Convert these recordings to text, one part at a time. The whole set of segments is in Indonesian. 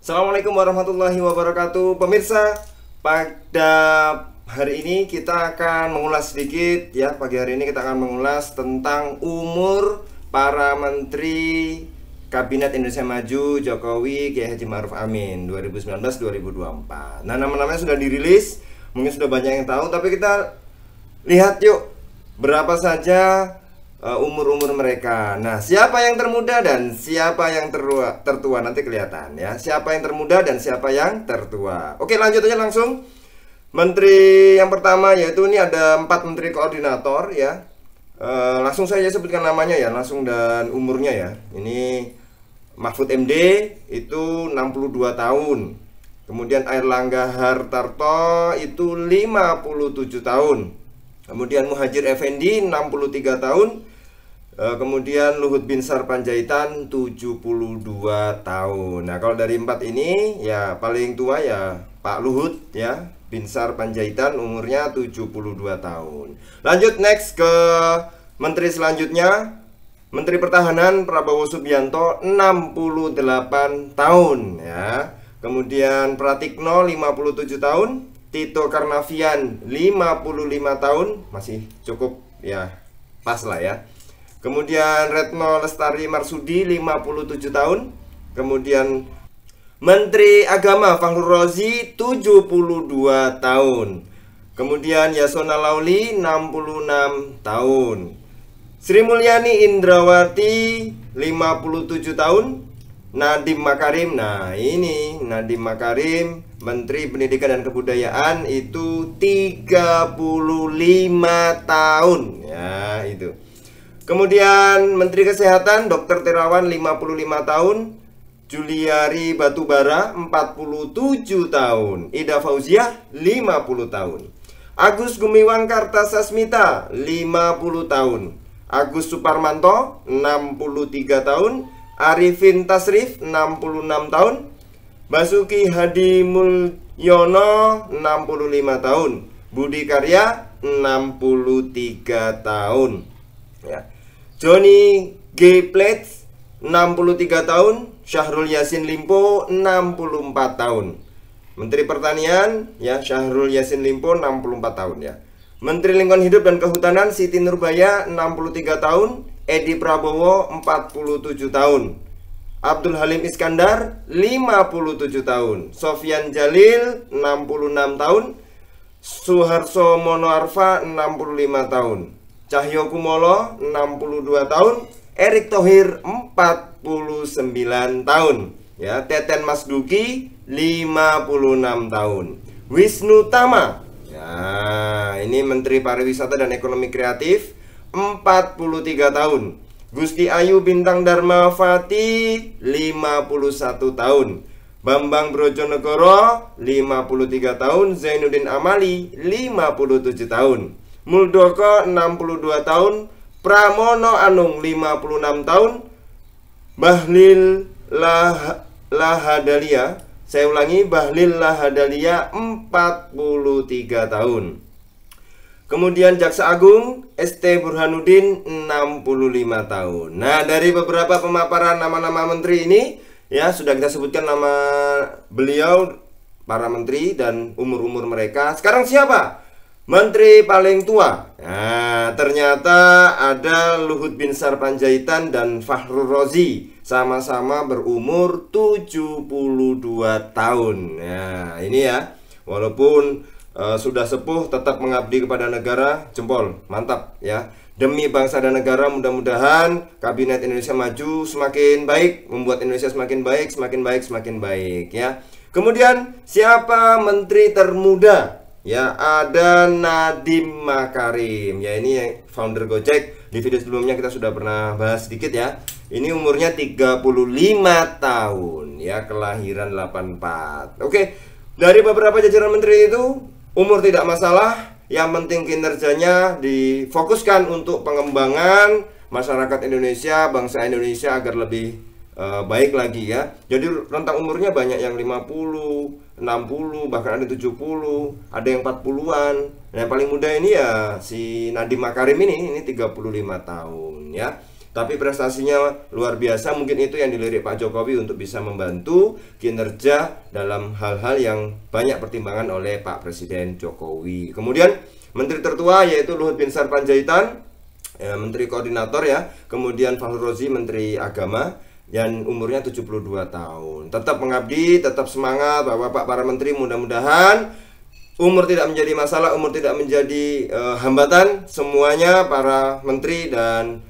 Assalamualaikum warahmatullahi wabarakatuh. Pemirsa, pada hari ini kita akan mengulas sedikit ya. Pagi hari ini kita akan mengulas tentang umur para menteri Kabinet Indonesia Maju Jokowi Kiai Haji Ma'ruf Amin 2019-2024. Nah, nama-namanya sudah dirilis, mungkin sudah banyak yang tahu, tapi kita lihat yuk berapa saja umur-umur mereka. Nah, siapa yang termuda dan siapa yang tertua nanti kelihatan ya. Siapa yang termuda dan siapa yang tertua. Oke, lanjut aja langsung. Menteri yang pertama yaitu ini ada 4 menteri koordinator ya. Langsung saya sebutkan namanya ya, langsung dan umurnya ya. Ini Mahfud MD itu 62 tahun. Kemudian Airlangga Hartarto itu 57 tahun. Kemudian Muhadjir Effendi 63 tahun. Kemudian Luhut Binsar Panjaitan 72 tahun. Nah, kalau dari 4 ini ya paling tua ya Pak Luhut ya, Binsar Panjaitan umurnya 72 tahun. Lanjut next ke menteri selanjutnya. Menteri Pertahanan Prabowo Subianto 68 tahun ya. Kemudian Pratikno 57 tahun. Tito Karnavian 55 tahun, masih cukup ya, pas lah ya. Kemudian Retno Lestari Marsudi 57 tahun. Kemudian Menteri Agama Fahru Rozi 72 tahun. Kemudian Yasona Lauli 66 tahun. Sri Mulyani Indrawati 57 tahun. Nadiem Makarim, nah ini Nadiem Makarim Menteri Pendidikan dan Kebudayaan itu 35 tahun ya itu. Kemudian Menteri Kesehatan Dr. Terawan 55 tahun. Juliari Batubara 47 tahun. Ida Fauziah 50 tahun. Agus Gumiwang Kartasasmita 50 tahun. Agus Suparmanto 63 tahun. Arifin Tasrif 66 tahun. Basuki Hadi Mulyono 65 tahun. Budi Karya 63 tahun ya. Johnny G. Plate 63 tahun. Syahrul Yassin Limpo 64 tahun. Menteri Pertanian ya, Syahrul Yassin Limpo 64 tahun ya. Menteri Lingkungan Hidup dan Kehutanan Siti Nurbaya 63 tahun. Edi Prabowo 47 tahun. Abdul Halim Iskandar 57 tahun. Sofyan Jalil 66 tahun. Suharso Monoarfa 65 tahun. Cahyo Kumolo 62 tahun. Erick Thohir 49 tahun ya. Teten Masduki 56 tahun. Wisnu Tama ya, ini Menteri Pariwisata dan Ekonomi Kreatif 43 tahun. Gusti Ayu Bintang Darmawati 51 tahun. Bambang Brojonegoro 53 tahun. Zainuddin Amali 57 tahun. Muldoko 62 tahun. Pramono Anung 56 tahun. Bahlil Lahadalia, saya ulangi, Bahlil Lahadalia 43 tahun. Kemudian Jaksa Agung ST Burhanuddin 65 tahun. Nah, dari beberapa pemaparan nama-nama menteri ini ya, sudah kita sebutkan nama beliau, para menteri dan umur-umur mereka. Sekarang siapa menteri paling tua? Nah, ternyata ada Luhut Binsar Panjaitan dan Fahru Rozi, sama-sama berumur 72 tahun. Nah, ini ya, walaupun sudah sepuh tetap mengabdi kepada negara, jempol, mantap ya. Demi bangsa dan negara, mudah-mudahan Kabinet Indonesia Maju semakin baik, membuat Indonesia semakin baik, semakin baik, semakin baik ya. Kemudian siapa menteri termuda? Ya, ada Nadiem Makarim. Ya, ini founder Gojek. Di video sebelumnya kita sudah pernah bahas sedikit ya. Ini umurnya 35 tahun ya, kelahiran 84. Oke, dari beberapa jajaran menteri itu umur tidak masalah, yang penting kinerjanya difokuskan untuk pengembangan masyarakat Indonesia, bangsa Indonesia agar lebih baik lagi ya. Jadi rentang umurnya banyak yang 50, 60, bahkan ada 70, ada yang 40-an. Nah, yang paling muda ini ya si Nadiem Makarim ini 35 tahun ya. tapi prestasinya luar biasa. Mungkin itu yang dilirik Pak Jokowi untuk bisa membantu kinerja dalam hal-hal yang banyak pertimbangan oleh Pak Presiden Jokowi. Kemudian Menteri tertua yaitu Luhut Binsar Panjaitan, Menteri Koordinator ya. Kemudian Fahru Rozi, Menteri Agama, dan umurnya 72 tahun. Tetap mengabdi, tetap semangat Bapak para menteri, mudah-mudahan umur tidak menjadi masalah, umur tidak menjadi hambatan. Semuanya para menteri dan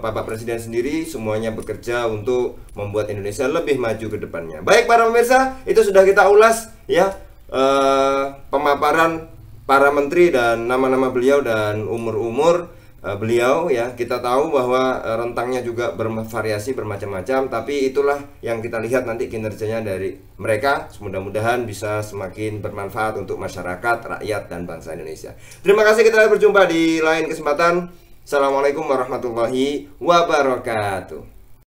Bapak Presiden sendiri semuanya bekerja untuk membuat Indonesia lebih maju ke depannya. Baik para pemirsa, itu sudah kita ulas ya pemaparan para menteri dan nama-nama beliau dan umur-umur beliau ya. Kita tahu bahwa rentangnya juga bervariasi bermacam-macam, tapi itulah yang kita lihat nanti kinerjanya dari mereka. Mudah-mudahan bisa semakin bermanfaat untuk masyarakat, rakyat, dan bangsa Indonesia. Terima kasih, kita berjumpa di lain kesempatan. Assalamualaikum warahmatullahi wabarakatuh.